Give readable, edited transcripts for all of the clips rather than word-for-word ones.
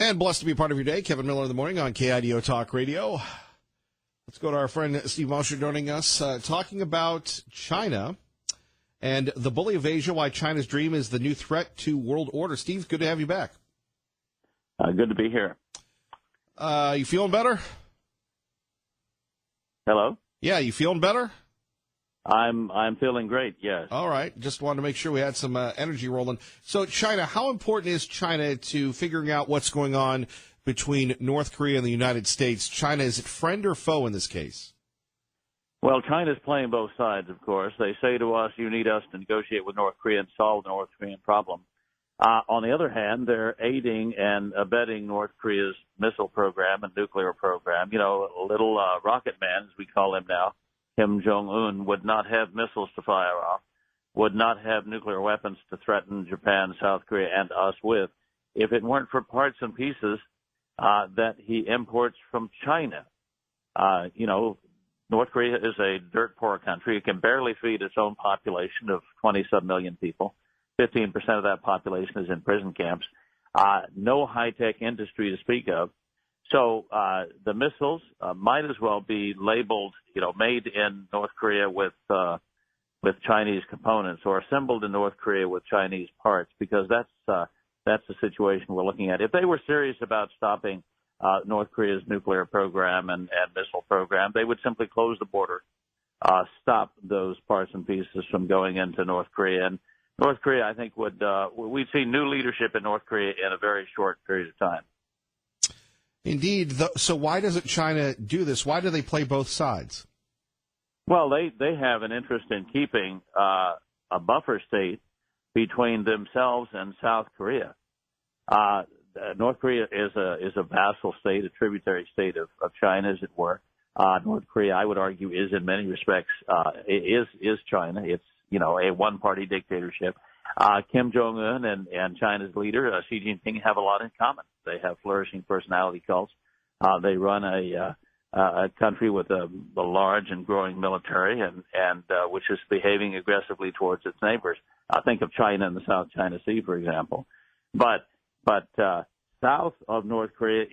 And blessed to be part of your day. Kevin Miller in the morning on KIDO Talk Radio. Let's go to our friend Steve Mosher joining us, talking about China and the bully of Asia, why China's dream is the new threat to world order. Steve, good to have you back. Good to be here. You feeling better? Hello? Yeah, you feeling better? I'm feeling great, yes. All right. Just wanted to make sure we had some energy rolling. So China, how important is China to figuring out what's going on between North Korea and the United States? China, is it friend or foe in this case? Well, China's playing both sides, of course. They say to us, you need us to negotiate with North Korea and solve the North Korean problem. On the other hand, they're aiding and abetting North Korea's missile program and nuclear program. You know, little rocket man, as we call him now, Kim Jong-un, would not have missiles to fire off, would not have nuclear weapons to threaten Japan, South Korea, and us with if it weren't for parts and pieces that he imports from China. North Korea is a dirt-poor country. It can barely feed its own population of 20-some million people. 15% of that population is in prison camps. No high-tech industry to speak of. So the missiles might as well be labeled, made in North Korea with Chinese components or assembled in North Korea with Chinese parts, because that's the situation we're looking at. If they were serious about stopping North Korea's nuclear program and missile program, they would simply close the border, stop those parts and pieces from going into North Korea. And North Korea, I think, we'd see new leadership in North Korea in a very short period of time. Indeed. So why doesn't China do this? Why do they play both sides? Well, they have an interest in keeping a buffer state between themselves and South Korea. North Korea is a vassal state, a tributary state of China, as it were. North Korea, I would argue, is in many respects is China. It's a one-party dictatorship. Kim Jong-un and China's leader, Xi Jinping, have a lot in common. They have flourishing personality cults. They run a country with a large and growing military and which is behaving aggressively towards its neighbors. Think of China and the South China Sea, for example. But south of North Korea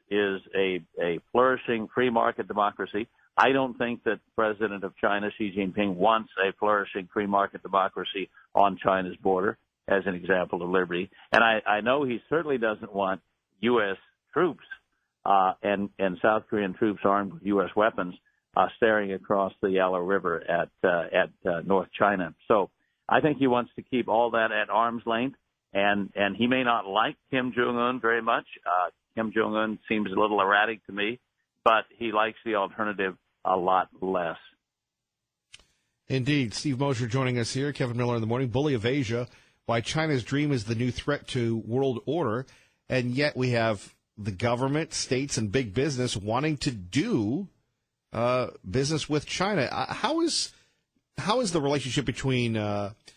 is a flourishing free market democracy. I don't think that the president of China, Xi Jinping, wants a flourishing free market democracy on China's border as an example of liberty. And I know he certainly doesn't want U.S. troops and South Korean troops armed with U.S. weapons staring across the Yellow River at North China. So I think he wants to keep all that at arm's length. And he may not like Kim Jong-un very much. Kim Jong-un seems a little erratic to me, but he likes the alternative a lot less. Indeed. Steve Mosher joining us here. Kevin Miller in the morning. Bully of Asia, why China's dream is the new threat to world order. And yet we have the government, states, and big business wanting to do business with China. How is the relationship between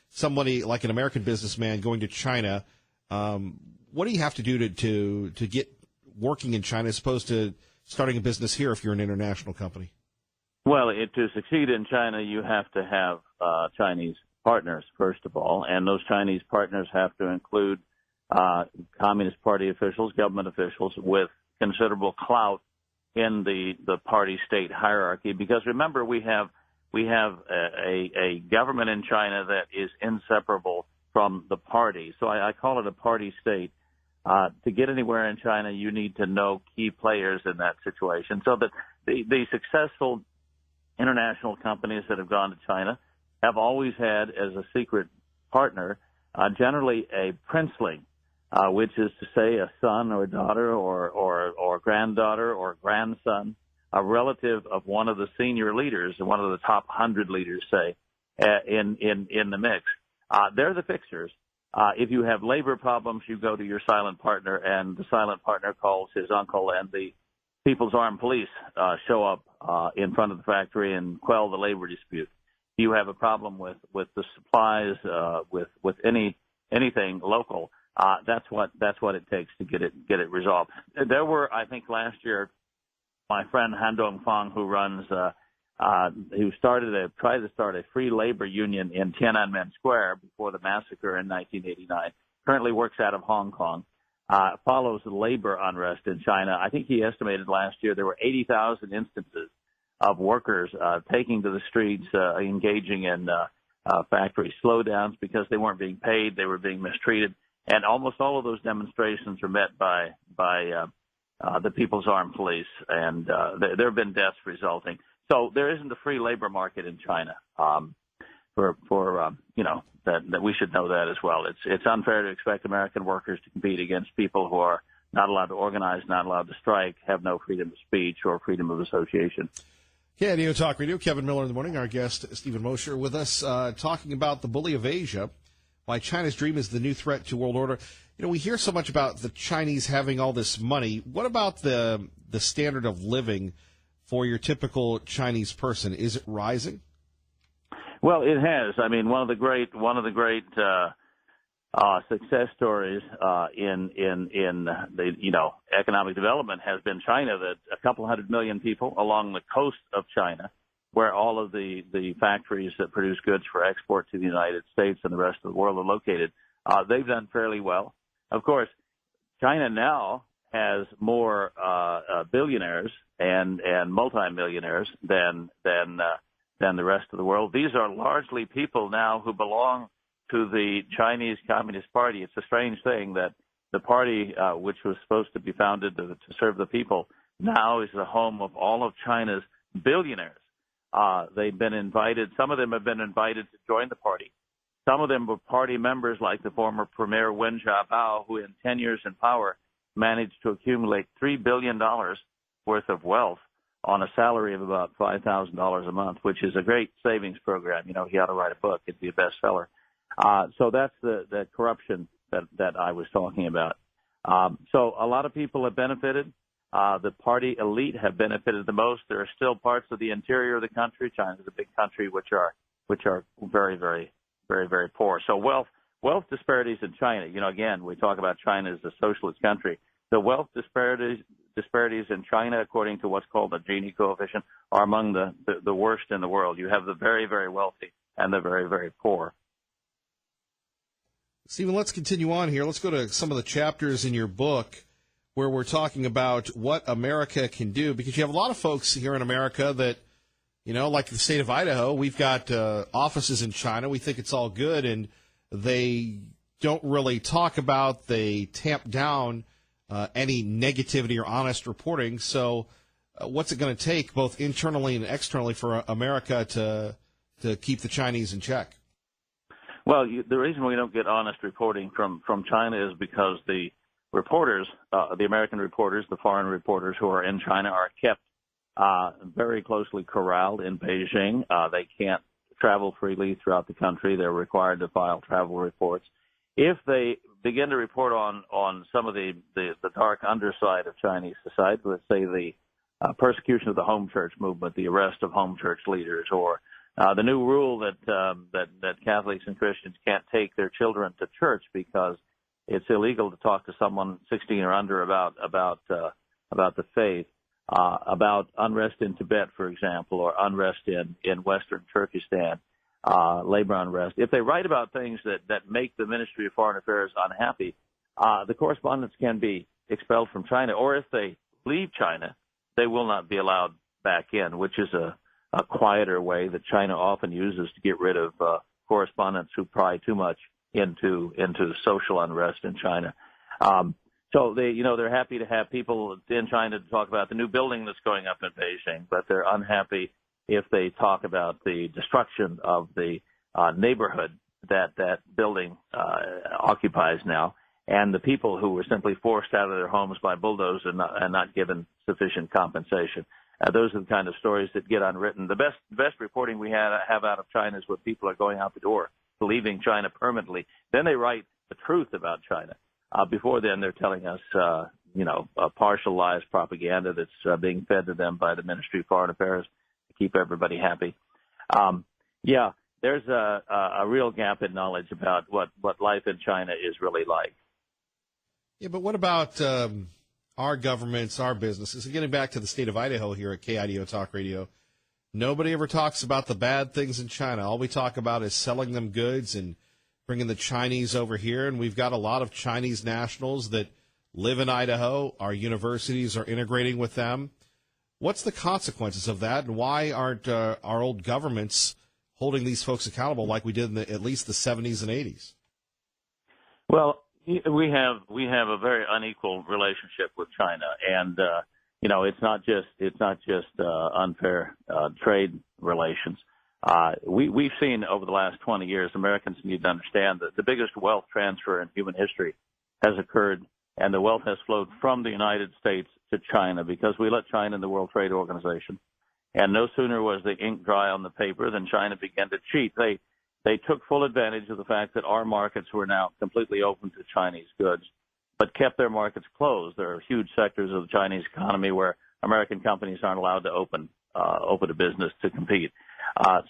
somebody like an American businessman going to China? What do you have to do to get working in China as opposed to starting a business here if you're an international company? Well, to succeed in China, you have to have Chinese partners, first of all, and those Chinese partners have to include Communist Party officials, government officials with considerable clout in the party state hierarchy. Because remember, we have a government in China that is inseparable from the party. So I call it a party state. To get anywhere in China, you need to know key players in that situation. So that the successful international companies that have gone to China have always had as a secret partner generally a princeling, which is to say a son or a daughter or granddaughter or grandson, a relative of one of the senior leaders, one of the top 100 leaders, say, in the mix. They're the fixers. If you have labor problems, you go to your silent partner, and the silent partner calls his uncle, and the People's Armed Police show up in front of the factory and quell the labor dispute. You have a problem with the supplies, with anything local. That's what it takes to get it resolved. There were, I think, last year, my friend Han Dongfang, who tried to start a free labor union in Tiananmen Square before the massacre in 1989. Currently works out of Hong Kong. follows the labor unrest in China. I think he estimated last year there were 80,000 instances of workers taking to the streets, engaging in factory slowdowns because they weren't being paid, they were being mistreated, and almost all of those demonstrations are met by the People's Armed Police, and there have been deaths resulting. So there isn't a free labor market in China. That we should know that as well. It's unfair to expect American workers to compete against people who are not allowed to organize, not allowed to strike, have no freedom of speech or freedom of association. KIDO Talk Radio, Kevin Miller in the morning. Our guest, Stephen Mosher, with us talking about the bully of Asia, why China's dream is the new threat to world order. You know, we hear so much about the Chinese having all this money. What about the standard of living for your typical Chinese person? Is it rising? Well, it has. I mean, one of the great success stories in the economic development has been China. That a couple 100 million people along the coast of China, where all of the factories that produce goods for export to the United States and the rest of the world are located, they've done fairly well. Of course, China now has more billionaires and multimillionaires than the rest of the world. These are largely people now who belong to the Chinese Communist Party. It's a strange thing that the party, which was supposed to be founded to serve the people, now is the home of all of China's billionaires. They've been invited. Some of them have been invited to join the party. Some of them were party members, like the former Premier Wen Jiabao, who in 10 years in power managed to accumulate $3 billion worth of wealth on a salary of about $5,000 a month, which is a great savings program. You know, he ought to write a book. It'd be a bestseller. So that's the corruption that I was talking about. So a lot of people have benefited. The party elite have benefited the most. There are still parts of the interior of the country. China is a big country, which are very, very, very, very poor. So wealth disparities in China. You know, again, we talk about China as a socialist country. The wealth disparities in China, according to what's called the Gini coefficient, are among the worst in the world. You have the very, very wealthy and the very, very poor. Stephen, let's continue on here. Let's go to some of the chapters in your book where we're talking about what America can do, because you have a lot of folks here in America that, you know, like the state of Idaho, we've got offices in China. We think it's all good, and they don't really talk about, they tamp down any negativity or honest reporting. So what's it going to take, both internally and externally, for America to keep the Chinese in check? Well, the reason we don't get honest reporting from China is because the reporters, the American reporters, the foreign reporters who are in China are kept very closely corralled in Beijing. They can't travel freely throughout the country. They're required to file travel reports. If they begin to report on some of the dark underside of Chinese society, let's say the persecution of the home church movement, the arrest of home church leaders, or the new rule that Catholics and Christians can't take their children to church because it's illegal to talk to someone 16 or under about the faith, about unrest in Tibet, for example, or unrest in Western Turkestan, labor unrest. If they write about things that make the Ministry of Foreign Affairs unhappy, the correspondents can be expelled from China, or if they leave China, they will not be allowed back in, which is a quieter way that China often uses to get rid of correspondents who pry too much into social unrest in China. So they're happy to have people in China to talk about the new building that's going up in Beijing, but they're unhappy if they talk about the destruction of the neighborhood that building occupies now, and the people who were simply forced out of their homes by bulldozers and not given sufficient compensation. Those are the kind of stories that get unwritten. The best reporting we have out of China is when people are going out the door, leaving China permanently. Then they write the truth about China. Before then, they're telling us, partialized propaganda that's being fed to them by the Ministry of Foreign Affairs to keep everybody happy. There's a real gap in knowledge about what life in China is really like. Yeah, but what about our governments, our businesses? And getting back to the state of Idaho here at KIDO Talk Radio, nobody ever talks about the bad things in China. All we talk about is selling them goods and bringing the Chinese over here. And we've got a lot of Chinese nationals that live in Idaho. Our universities are integrating with them. What's the consequences of that, and why aren't our old governments holding these folks accountable like we did in at least the 70s and 80s? Well, we have a very unequal relationship with China, and it's not just unfair trade relations. We've seen over the last 20 years, Americans need to understand that the biggest wealth transfer in human history has occurred, and the wealth has flowed from the United States to China because we let China in the World Trade Organization. And no sooner was the ink dry on the paper than China began to cheat. They took full advantage of the fact that our markets were now completely open to Chinese goods, but kept their markets closed. There are huge sectors of the Chinese economy where American companies aren't allowed to open a business to compete.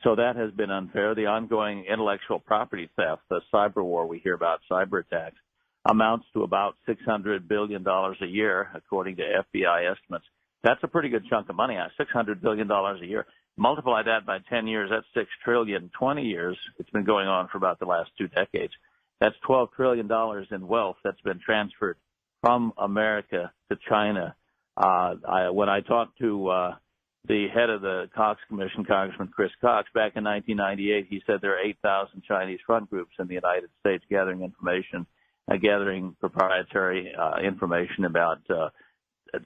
So that has been unfair. The ongoing intellectual property theft, the cyber war we hear about, cyber attacks, amounts to about $600 billion a year, according to FBI estimates. That's a pretty good chunk of money, $600 billion a year. Multiply that by 10 years, that's $6 trillion. 20 years, it's been going on for about the last 2 decades. That's $12 trillion in wealth that's been transferred from America to China. When I talked to the head of the Cox Commission, Congressman Chris Cox, back in 1998, he said there are 8,000 Chinese front groups in the United States gathering information, gathering proprietary information about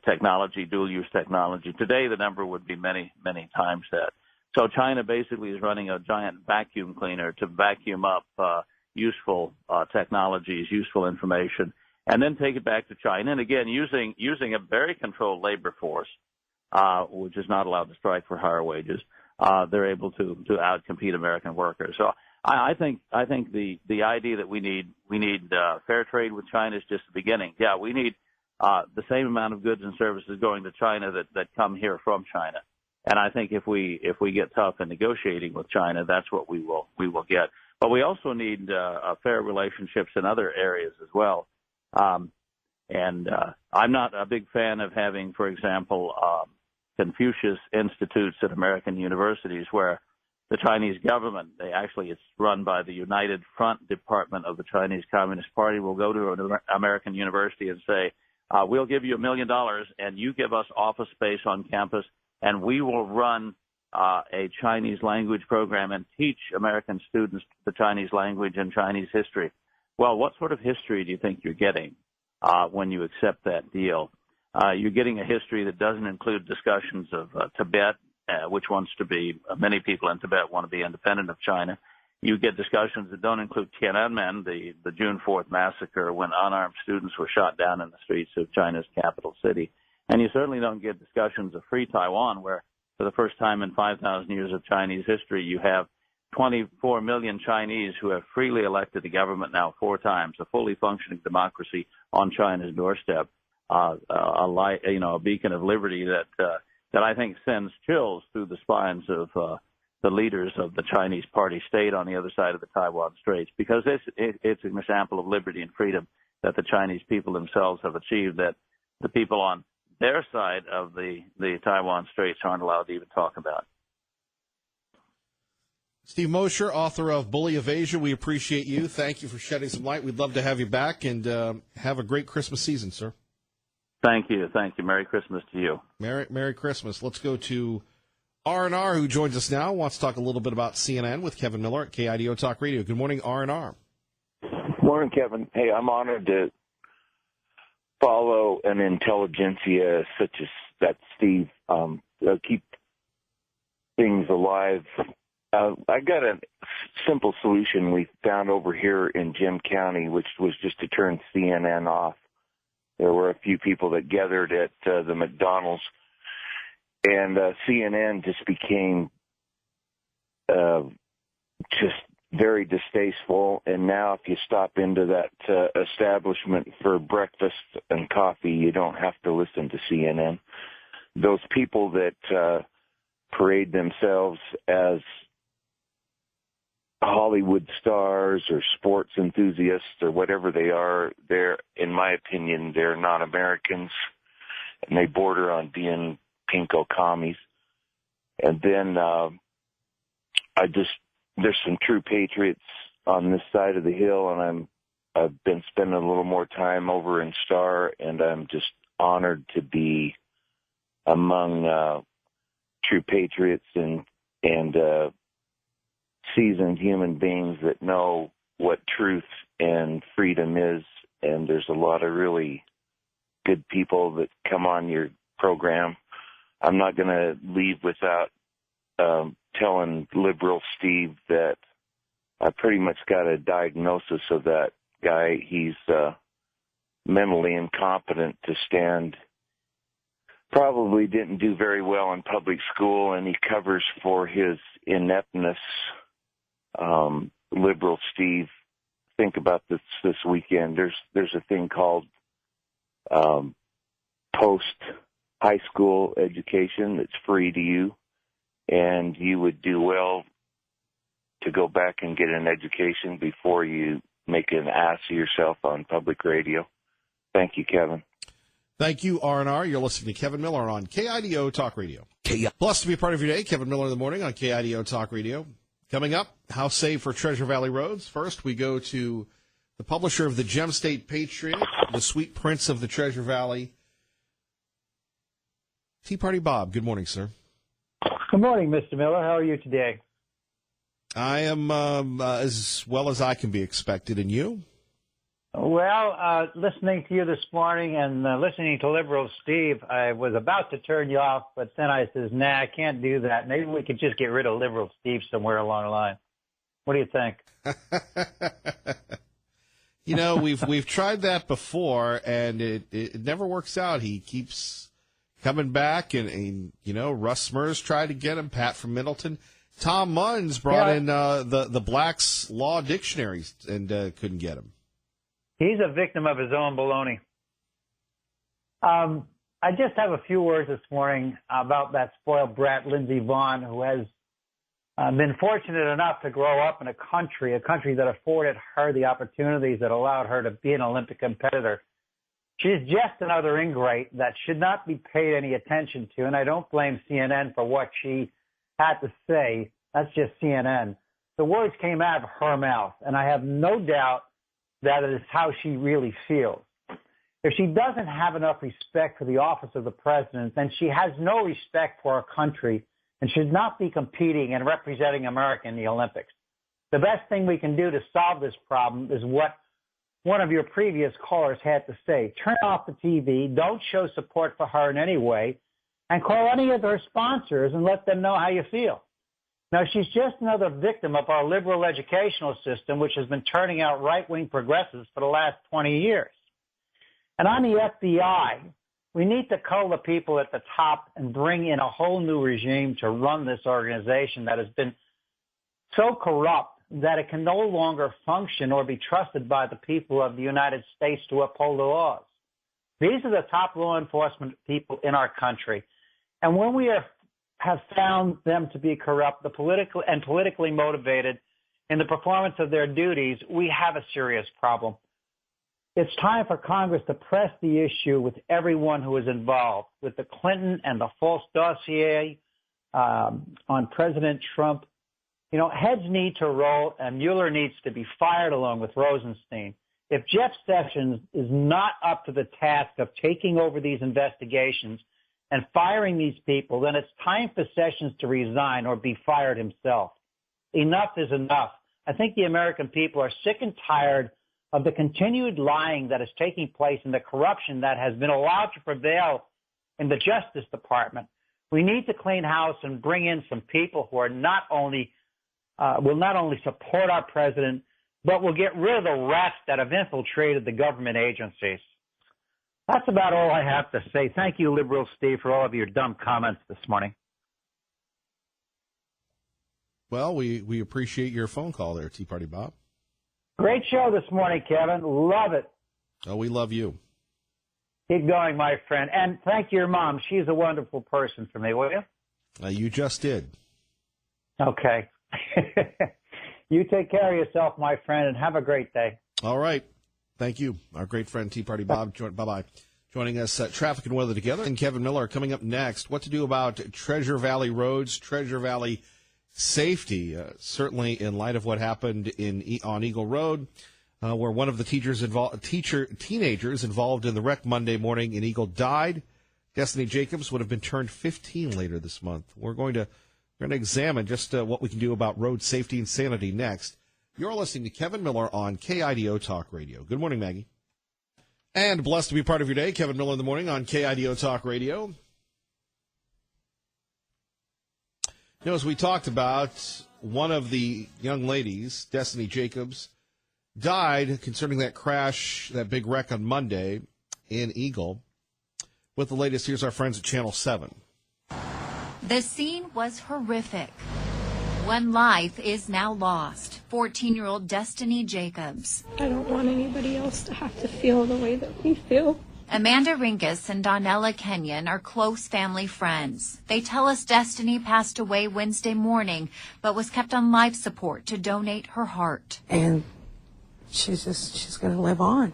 technology, dual-use technology. Today, the number would be many, many times that. So China basically is running a giant vacuum cleaner to vacuum up useful technologies, useful information, and then take it back to China. And again, using a very controlled labor force, which is not allowed to strike for higher wages, they're able to outcompete American workers. So I think the idea that we need fair trade with China is just the beginning. Yeah, we need the same amount of goods and services going to China that come here from China. And I think if we get tough in negotiating with China, that's what we will get. But we also need fair relationships in other areas as well. And I'm not a big fan of having, for example, Confucius Institutes at American universities where the Chinese government, it's run by the United Front Department of the Chinese Communist Party, will go to an American university and say, we'll give you $1 million and you give us office space on campus and we will run a Chinese language program and teach American students the Chinese language and Chinese history. Well, what sort of history do you think you're getting when you accept that deal? You're getting a history that doesn't include discussions of Tibet, which wants to be, many people in Tibet want to be independent of China. You get discussions that don't include Tiananmen, the June 4th massacre when unarmed students were shot down in the streets of China's capital city. And you certainly don't get discussions of free Taiwan, where for the first time in 5,000 years of Chinese history, you have 24 million Chinese who have freely elected the government now 4 times, a fully functioning democracy on China's doorstep, a beacon of liberty that I think sends chills through the spines of the leaders of the Chinese party state on the other side of the Taiwan Straits, because it's an example of liberty and freedom that the Chinese people themselves have achieved that the people on their side of the Taiwan Straits aren't allowed to even talk about. Steve Mosher, author of Bully of Asia, we appreciate you. Thank you for shedding some light. We'd love to have you back, and have a great Christmas season, sir. Thank you. Merry Christmas to you. Merry Christmas. Let's go to R&R, who joins us now, wants to talk a little bit about CNN with Kevin Miller at KIDO Talk Radio. Good morning, R&R. Morning, Kevin. Hey, I'm honored to follow an intelligentsia such as that, Steve. Keep things alive. I got a simple solution we found over here in Jim County, which was just to turn CNN off. There were a few people that gathered at the McDonald's, and CNN just became just very distasteful. And now if you stop into that establishment for breakfast and coffee, you don't have to listen to CNN. Those people that parade themselves as Hollywood stars or sports enthusiasts or whatever they are, in my opinion, they're not Americans, and they border on being pinko commies. And then there's some true patriots on this side of the hill, and I've been spending a little more time over in Star, and I'm just honored to be among true patriots and seasoned human beings that know what truth and freedom is. And there's a lot of really good people that come on your program. I'm not going to leave without telling Liberal Steve that I pretty much got a diagnosis of that guy. He's mentally incompetent to stand. Probably didn't do very well in public school, and he covers for his ineptness. Liberal Steve, think about this weekend. There's a thing called post high school education that's free to you, and you would do well to go back and get an education before you make an ass of yourself on public radio. Thank you, Kevin. Thank you, R&R. You're listening to Kevin Miller on KIDO Talk Radio. Plus, to be a part of your day, Kevin Miller in the morning on KIDO Talk Radio. Coming up, how save for Treasure Valley roads. First, we go to the publisher of the Gem State Patriot, the sweet prince of the Treasure Valley, Tea Party Bob. Good morning, sir. Good morning, Mr. Miller. How are you today? I am as well as I can be expected, and you? Well, listening to you this morning and listening to Liberal Steve, I was about to turn you off, but then I says, nah, I can't do that. Maybe we could just get rid of Liberal Steve somewhere along the line. What do you think? You know, we've tried that before, and it never works out. He keeps coming back, and you know, Russ Smers tried to get him, Pat from Middleton. Tom Munns brought in the Black's Law Dictionaries and couldn't get him. He's a victim of his own baloney. I just have a few words this morning about that spoiled brat, Lindsey Vonn, who has been fortunate enough to grow up in a country that afforded her the opportunities that allowed her to be an Olympic competitor. She's just another ingrate that should not be paid any attention to, and I don't blame CNN for what she had to say. That's just CNN. The words came out of her mouth, and I have no doubt that it is how she really feels. If she doesn't have enough respect for the office of the president, then she has no respect for our country and should not be competing and representing America in the Olympics. The best thing we can do to solve this problem is what one of your previous callers had to say. Turn off the TV, don't show support for her in any way, and call any of her sponsors and let them know how you feel. Now, she's just another victim of our liberal educational system, which has been turning out right-wing progressives for the last 20 years. And on the FBI, we need to cull the people at the top and bring in a whole new regime to run this organization that has been so corrupt that it can no longer function or be trusted by the people of the United States to uphold the laws. These are the top law enforcement people in our country. And when we have found them to be corrupt, politically motivated in the performance of their duties, we have a serious problem. It's time for Congress to press the issue with everyone who is involved, with the Clinton and the false dossier on President Trump. You know, heads need to roll, and Mueller needs to be fired along with Rosenstein. If Jeff Sessions is not up to the task of taking over these investigations and firing these people, then it's time for Sessions to resign or be fired himself. Enough is enough. I think the American people are sick and tired of the continued lying that is taking place and the corruption that has been allowed to prevail in the Justice Department. We need to clean house and bring in some people who are will not only support our president, but will get rid of the rats that have infiltrated the government agencies. That's about all I have to say. Thank you, Liberal Steve, for all of your dumb comments this morning. Well, we appreciate your phone call there, Tea Party Bob. Great show this morning, Kevin. Love it. Oh, we love you. Keep going, my friend. And thank your mom. She's a wonderful person for me, will you? You just did. Okay. You take care of yourself, my friend, and have a great day. All right. Thank you. Our great friend, Tea Party Bob. Bye-bye. Joining us, traffic and weather together. And Kevin Miller coming up next. What to do about Treasure Valley roads, Treasure Valley safety, certainly in light of what happened on Eagle Road. where one of the teenagers involved in the wreck Monday morning in Eagle died. Destiny Jacobs would have been turned 15 later this month. We're going to examine just what we can do about road safety and sanity next. You're listening to Kevin Miller on KIDO Talk Radio. Good morning, Maggie. And blessed to be part of your day. Kevin Miller in the morning on KIDO Talk Radio. You know, as we talked about, one of the young ladies, Destiny Jacobs, died concerning that crash, that big wreck on Monday in Eagle. With the latest, here's our friends at Channel 7. The scene was horrific. One life is now lost. 14-year-old Destiny Jacobs. I don't want anybody else to have to feel the way that we feel. Amanda Rinkus and Donella Kenyon are close family friends. They tell us Destiny passed away Wednesday morning, but was kept on life support to donate her heart. And she's going to live on.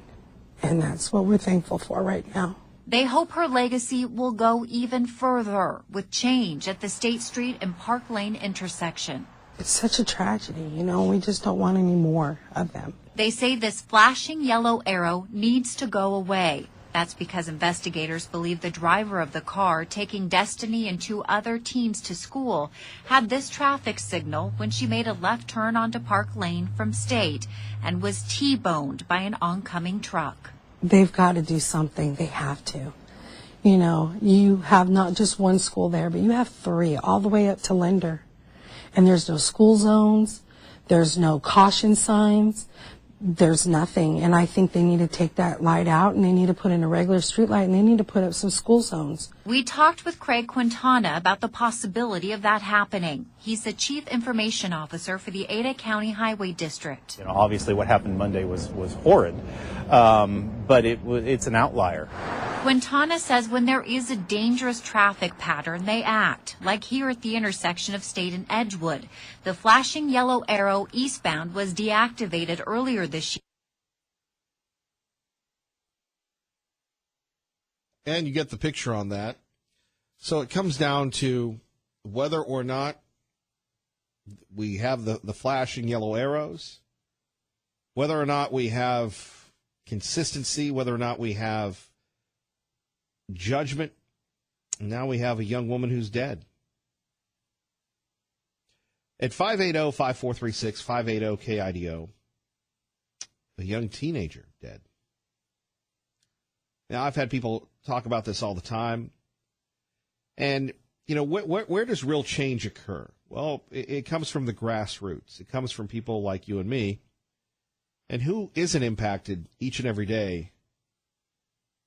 And that's what we're thankful for right now. They hope her legacy will go even further with change at the State Street and Park Lane intersection. It's such a tragedy, you know, we just don't want any more of them. They say this flashing yellow arrow needs to go away. That's because investigators believe the driver of the car taking Destiny and 2 other teens to school had this traffic signal when she made a left turn onto Park Lane from State and was T-boned by an oncoming truck. They've got to do something. They have to. You know, you have not just one school there, but you have 3 all the way up to Linder. And there's no school zones. There's no caution signs. There's nothing. And I think they need to take that light out and they need to put in a regular street light and they need to put up some school zones. We talked with Craig Quintana about the possibility of that happening. He's the Chief Information Officer for the Ada County Highway District. You know, obviously what happened Monday was horrid, but it's an outlier. Quintana says when there is a dangerous traffic pattern, they act, like here at the intersection of State and Edgewood. The flashing yellow arrow eastbound was deactivated earlier this year. And you get the picture on that. So it comes down to whether or not we have the flashing yellow arrows, whether or not we have consistency, whether or not we have judgment. Now we have a young woman who's dead. At 580-5436, 580-KIDO, a young teenager dead. Now, I've had people talk about this all the time. And, you know, where does real change occur? Well, it comes from the grassroots. It comes from people like you and me. And who isn't impacted each and every day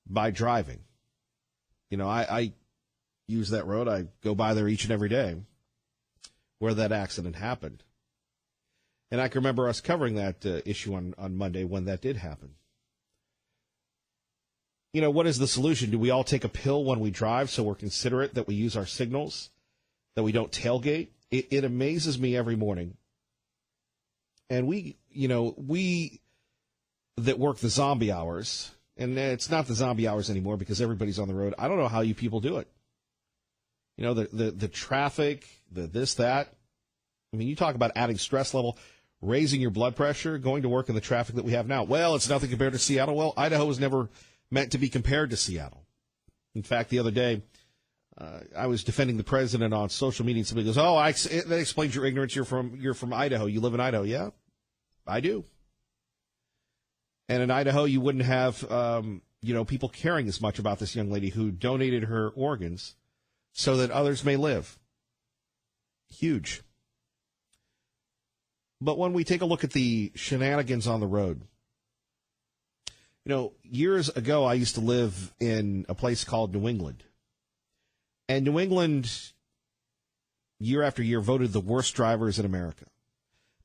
by driving? You know, I use that road. I go by there each and every day where that accident happened. And I can remember us covering that issue on Monday when that did happen. You know, what is the solution? Do we all take a pill when we drive so we're considerate that we use our signals, that we don't tailgate? It amazes me every morning. And we that work the zombie hours, and it's not the zombie hours anymore because everybody's on the road. I don't know how you people do it. You know, the traffic, the this, that. I mean, you talk about adding stress level, raising your blood pressure, going to work in the traffic that we have now. Well, it's nothing compared to Seattle. Well, Idaho was never meant to be compared to Seattle. In fact, the other day, I was defending the president on social media, and somebody goes, "Oh, that explains your ignorance. You're from Idaho. You live in Idaho." Yeah, I do. And in Idaho, you wouldn't have people caring as much about this young lady who donated her organs so that others may live. Huge. But when we take a look at the shenanigans on the road, you know, years ago, I used to live in a place called New England. And New England, year after year, voted the worst drivers in America.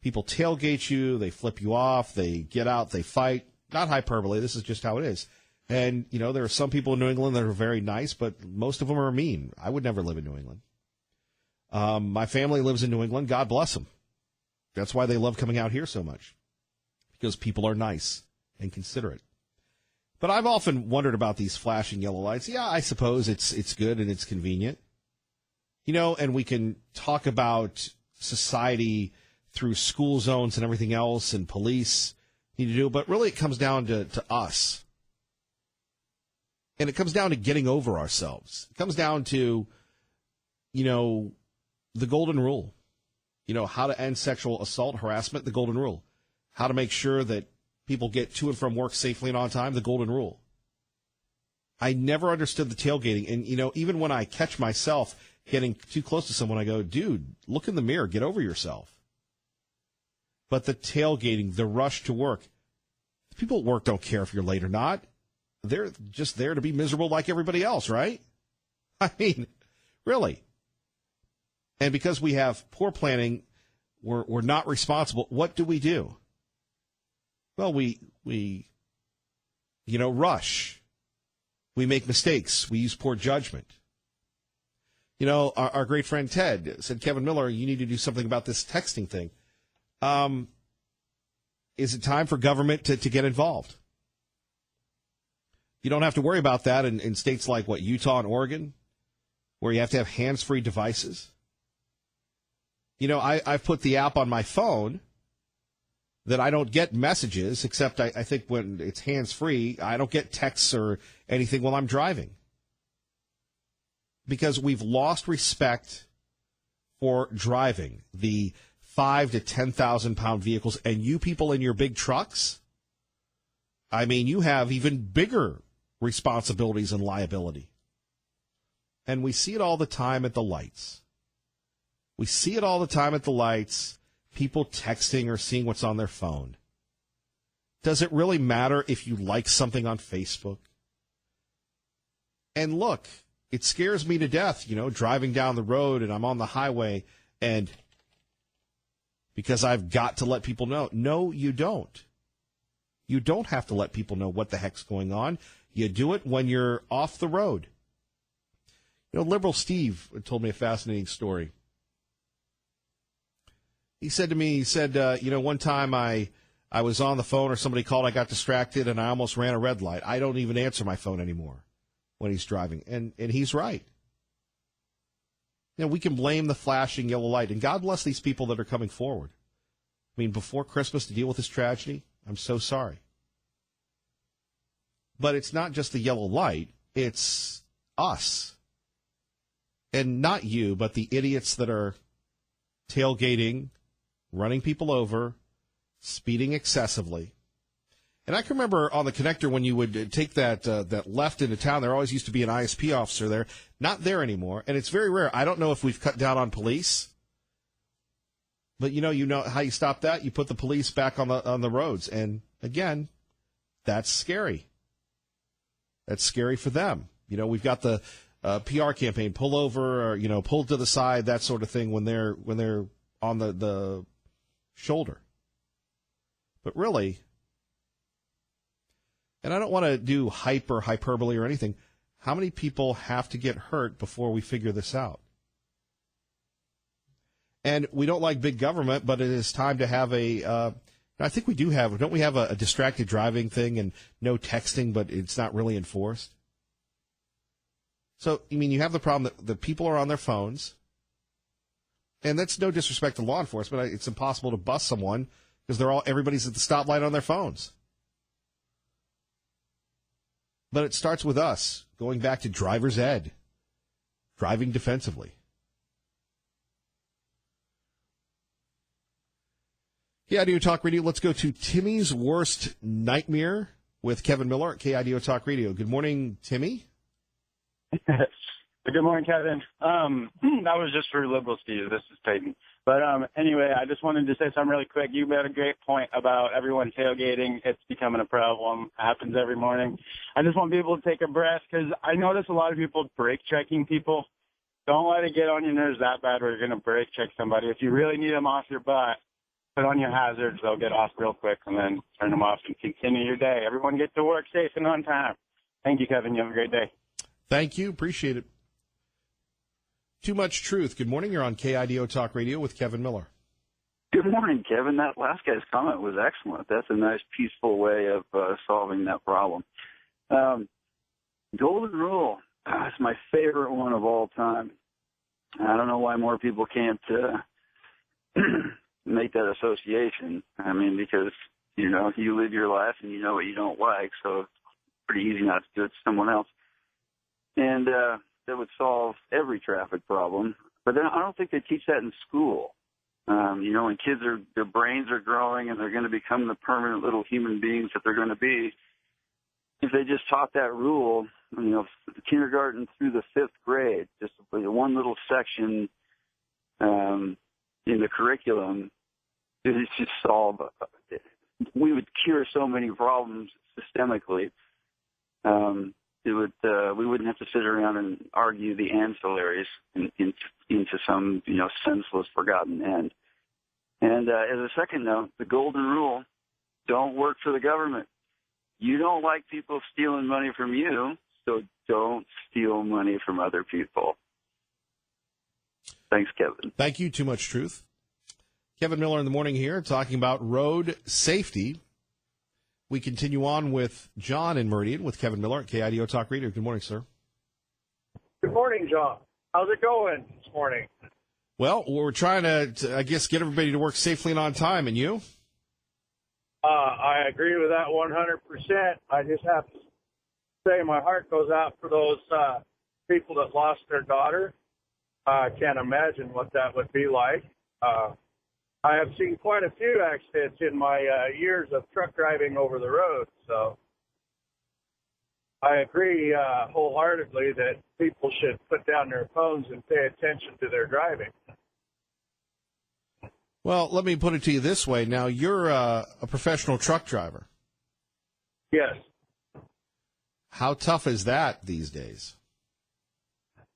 People tailgate you, they flip you off, they get out, they fight. Not hyperbole, this is just how it is. And, you know, there are some people in New England that are very nice, but most of them are mean. I would never live in New England. My family lives in New England. God bless them. That's why they love coming out here so much, because people are nice and considerate. But I've often wondered about these flashing yellow lights. Yeah, I suppose it's good and it's convenient. You know, and we can talk about society through school zones and everything else and police. need to do. But really, it comes down to us. And it comes down to getting over ourselves. It comes down to, the golden rule. How to end sexual assault, harassment, the golden rule. How to make sure that people get to and from work safely and on time, the golden rule. I never understood the tailgating. And, even when I catch myself getting too close to someone, I go, dude, look in the mirror, get over yourself. But the tailgating, the rush to work, people at work don't care if you're late or not. They're just there to be miserable like everybody else, right? I mean, really. And because we have poor planning, we're not responsible. What do? Well, we rush. We make mistakes. We use poor judgment. Our great friend Ted said, Kevin Miller, you need to do something about this texting thing. Is it time for government to get involved? You don't have to worry about that in states like, Utah and Oregon, where you have to have hands-free devices. I've put the app on my phone that I don't get messages, except I think when it's hands-free, I don't get texts or anything while I'm driving. Because we've lost respect for driving the 5,000 to 10,000 pound vehicles, and you people in your big trucks, I mean, you have even bigger responsibilities and liability. And we see it all the time at the lights. People texting or seeing what's on their phone. Does it really matter if you like something on Facebook? And look, it scares me to death, driving down the road and I'm on the highway, and because I've got to let people know. No, you don't. You don't have to let people know what the heck's going on. You do it when you're off the road. Liberal Steve told me a fascinating story. He said to me, one time I was on the phone or somebody called, I got distracted, and I almost ran a red light. I don't even answer my phone anymore when he's driving. And he's right. We can blame the flashing yellow light, and God bless these people that are coming forward. I mean, before Christmas to deal with this tragedy, I'm so sorry. But it's not just the yellow light, it's us. And not you, but the idiots that are tailgating, running people over, speeding excessively. And I can remember on the connector when you would take that left into town, there always used to be an ISP officer there. Not there anymore, and it's very rare. I don't know if we've cut down on police, but you know how you stop that? You put the police back on the roads, and again, that's scary. That's scary for them. We've got the PR campaign, pull over, or pull to the side, that sort of thing when they're on the shoulder. But really, and I don't want to do hype or hyperbole or anything, how many people have to get hurt before we figure this out? And we don't like big government, but it is time to have I think we don't we have a distracted driving thing and no texting, but it's not really enforced? So, you have the problem that the people are on their phones, and that's no disrespect to law enforcement. It's impossible to bust someone because everybody's at the stoplight on their phones. But it starts with us, going back to driver's ed, driving defensively. KIDO Talk Radio, let's go to Timmy's Worst Nightmare with Kevin Miller at KIDO Talk Radio. Good morning, Timmy. Good morning, Kevin. That was just for Liberal Steve. This is Peyton. But anyway, I just wanted to say something really quick. You made a great point about everyone tailgating. It's becoming a problem. It happens every morning. I just want people to take a breath because I notice a lot of people brake checking people. Don't let it get on your nerves that bad where you're going to brake check somebody. If you really need them off your butt, put on your hazards. They'll get off real quick and then turn them off and continue your day. Everyone get to work safe and on time. Thank you, Kevin. You have a great day. Thank you. Appreciate it. Too Much Truth. Good morning. You're on KIDO Talk Radio with Kevin Miller. Good morning, Kevin. That last guy's comment was excellent. That's a nice, peaceful way of solving that problem. Golden rule is my favorite one of all time. I don't know why more people can't make that association. I mean, because, You know, you live your life and you know what you don't like, so it's pretty easy not to do it to someone else. And that would solve every traffic problem. But then I don't think they teach that in school. You know, when kids their brains are growing and they're going to become the permanent little human beings that they're going to be, if they just taught that rule, you know, kindergarten through the 5th grade, just one little section in the curriculum, it would just solve. We would cure so many problems systemically. We wouldn't have to sit around and argue the ancillaries into some, you know, senseless, forgotten end. And as a second note, the golden rule: don't work for the government. You don't like people stealing money from you, so don't steal money from other people. Thanks, Kevin. Thank you. Too much truth. Kevin Miller in the morning here, talking about road safety. We continue on with John in Meridian with Kevin Miller at KIDO Talk Radio. Good morning, sir. Good morning, John. How's it going this morning? Well, we're trying to, I guess, get everybody to work safely and on time. And you? I agree with that 100%. I just have to say my heart goes out for those people that lost their daughter. I can't imagine what that would be like. I have seen quite a few accidents in my years of truck driving over the road, so I agree wholeheartedly that people should put down their phones and pay attention to their driving. Well, let me put it to you this way. Now, you're a professional truck driver. Yes. How tough is that these days?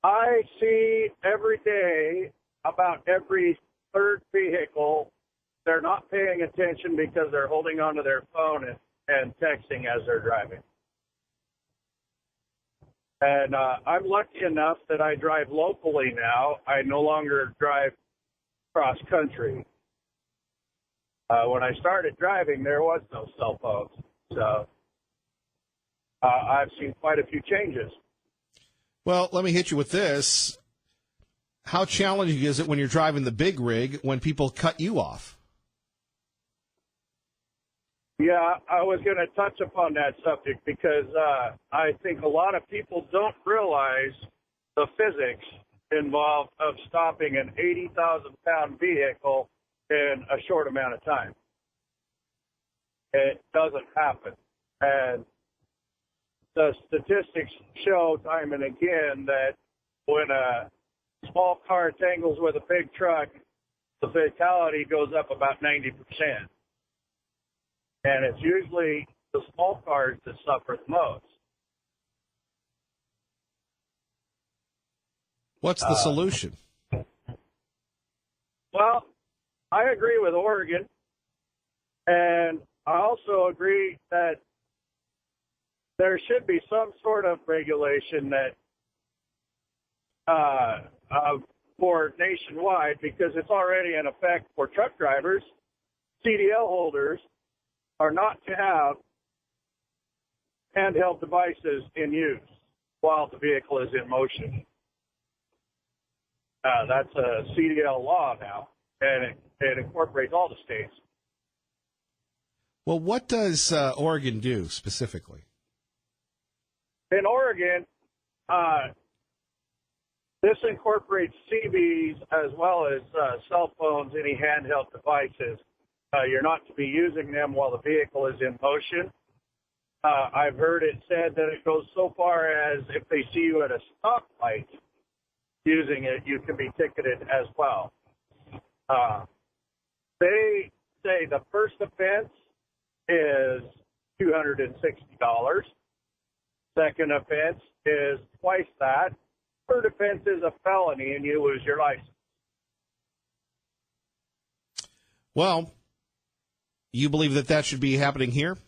I see every day about every third vehicle, they're not paying attention because they're holding onto their phone and texting as they're driving. And I'm lucky enough that I drive locally now. I no longer drive cross country. When I started driving, there was no cell phones. So I've seen quite a few changes. Well, let me hit you with this. How challenging is it when you're driving the big rig when people cut you off? Yeah, I was going to touch upon that subject because I think a lot of people don't realize the physics involved of stopping an 80,000-pound vehicle in a short amount of time. It doesn't happen. And the statistics show time and again that when a small car tangles with a big truck, the fatality goes up about 90%. And it's usually the small cars that suffer the most. What's the solution? Well, I agree with Oregon, and I also agree that there should be some sort of regulation that for nationwide, because it's already in effect for truck drivers. CDL holders are not to have handheld devices in use while the vehicle is in motion. That's a CDL law now, and it incorporates all the states. Well, what does Oregon do specifically? In Oregon, this incorporates CBs as well as cell phones, any handheld devices. You're not to be using them while the vehicle is in motion. I've heard it said that it goes so far as if they see you at a stoplight using it, you can be ticketed as well. They say the first offense is $260. Second offense is twice that. Third offense is a felony and you lose your license. Well, you believe that should be happening here?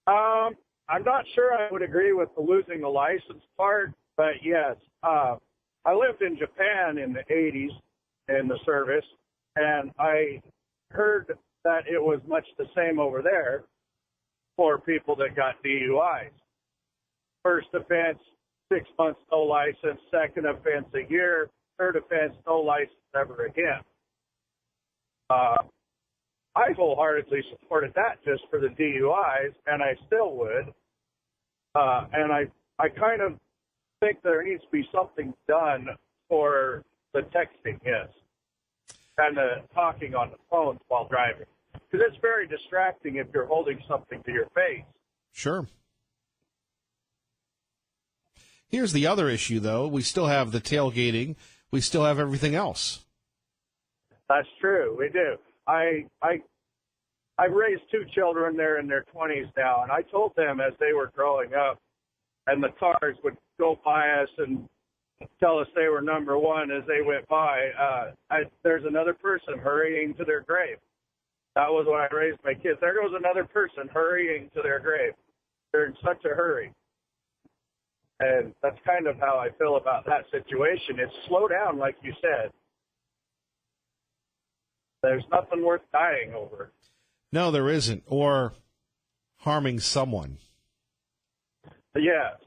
I'm not sure I would agree with the losing the license part, but yes. I lived in Japan in the 80s in the service, and I heard that it was much the same over there for people that got DUIs. First offense, 6 months, no license. Second offense, a year. Third offense, no license ever again. I wholeheartedly supported that just for the DUIs, and I still would. And I kind of think there needs to be something done for the texting, yes, and the talking on the phones while driving. Because it's very distracting if you're holding something to your face. Sure. Here's the other issue, though. We still have the tailgating. We still have everything else. That's true. We do. I've raised two children. They're in their 20s now, and I told them as they were growing up, and the cars would go by us and tell us they were number one as they went by. There's another person hurrying to their grave. That was when I raised my kids. There goes another person hurrying to their grave. They're in such a hurry. And that's kind of how I feel about that situation. It's slow down, like you said. There's nothing worth dying over. No, there isn't. Or harming someone. Yes.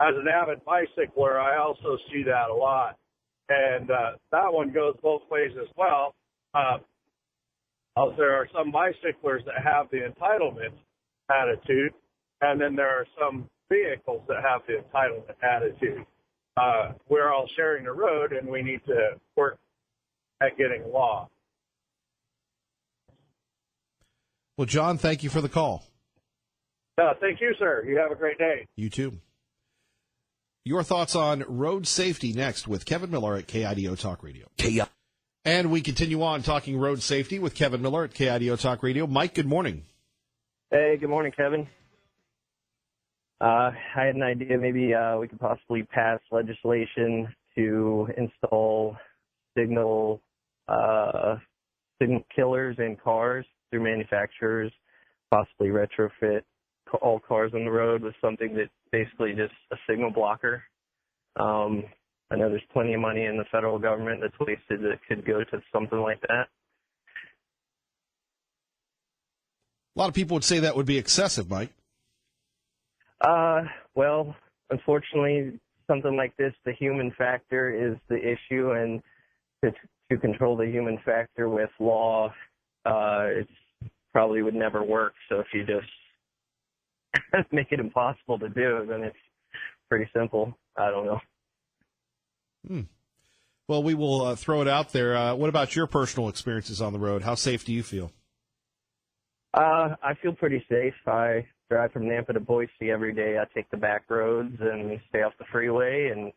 As an avid bicycler, I also see that a lot. And that one goes both ways as well. There are some bicyclers that have the entitlement attitude, and then there are some vehicles that have the entitlement attitude. We're all sharing the road, and we need to work at getting law. Well, John, thank you for the call. Thank you, sir. You have a great day. You too. Your thoughts on road safety next with Kevin Miller at KIDO Talk Radio. And we continue on talking road safety with Kevin Miller at KIDO Talk Radio. Mike, good morning. Hey, good morning, Kevin. I had an idea maybe we could possibly pass legislation to install signal killers in cars through manufacturers, possibly retrofit all cars on the road with something that basically just a signal blocker. I know there's plenty of money in the federal government that's wasted that could go to something like that. A lot of people would say that would be excessive, Mike. Well, unfortunately, something like this, the human factor is the issue, and to control the human factor with law, it probably would never work. So if you just make it impossible to do, then it's pretty simple. I don't know. Well, we will throw it out there. What about your personal experiences on the road? How safe do you feel? I feel pretty safe. I drive from Nampa to Boise every day. I take the back roads and stay off the freeway. And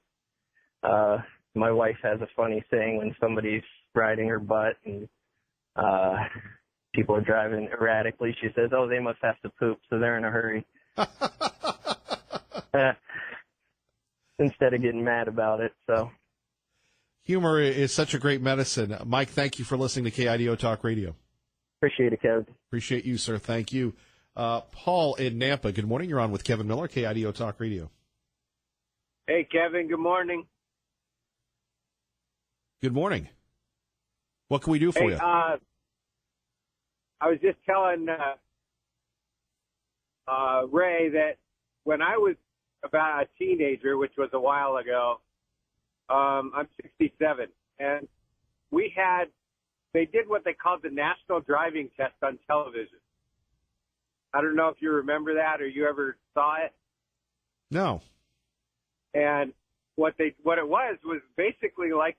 my wife has a funny saying when somebody's riding her butt and people are driving erratically. She says, "Oh, they must have to poop, so they're in a hurry." Instead of getting mad about it. So humor is such a great medicine. Mike, thank you for listening to KIDO Talk Radio. Appreciate it, Kevin. Appreciate you, sir. Thank you. Paul in Nampa, good morning. You're on with Kevin Miller, KIDO Talk Radio. Hey, Kevin, good morning. Good morning. What can we do for you? I was just telling Ray that when I was about a teenager, which was a while ago, I'm 67, and they did what they called the National Driving Test on television. I don't know if you remember that or you ever saw it. No. And what it was basically like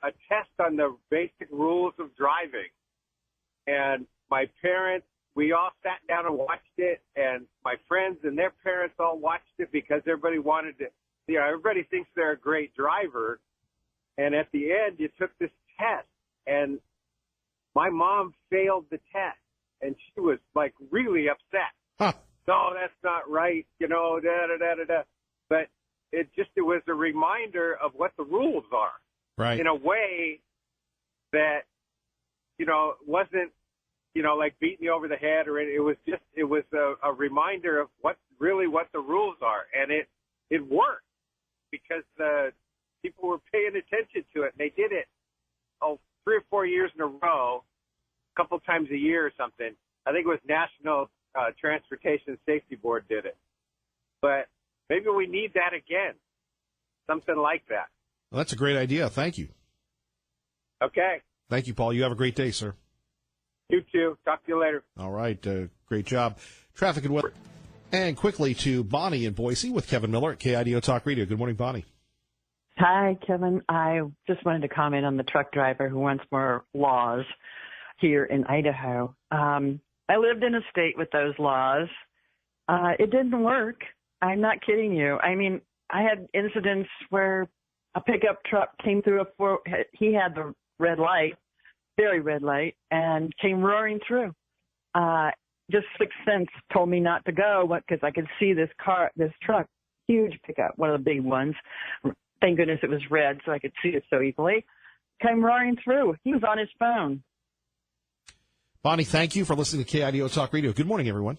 a test on the basic rules of driving. And my parents, we all sat down and watched it, and my friends and their parents all watched it because everybody wanted to, everybody thinks they're a great driver. And at the end, you took this test, and my mom failed the test, and she was like really upset. Huh. No, that's not right, da-da-da-da-da. But it was a reminder of what the rules are. Right. In a way that, wasn't, like beating you over the head, or it was a reminder of what the rules are. And it worked because the people were paying attention to it, and they did it 3 or 4 years in a row, a couple times a year or something. I think it was National Transportation Safety Board did it. But maybe we need that again, something like that. Well, that's a great idea. Thank you. Okay. Thank you, Paul. You have a great day, sir. You too. Talk to you later. All right. Great job. Traffic and weather. And quickly to Bonnie in Boise with Kevin Miller at KIDO Talk Radio. Good morning, Bonnie. Hi, Kevin. I just wanted to comment on the truck driver who wants more laws here in Idaho. I lived in a state with those laws. It didn't work. I'm not kidding you. I mean, I had incidents where a pickup truck came through he had the red light, very red light, and came roaring through. Just sixth sense told me not to go because I could see this truck, huge pickup, one of the big ones. Thank goodness it was red so I could see it so easily. Came roaring through. He was on his phone. Bonnie, thank you for listening to KIDO Talk Radio. Good morning, everyone.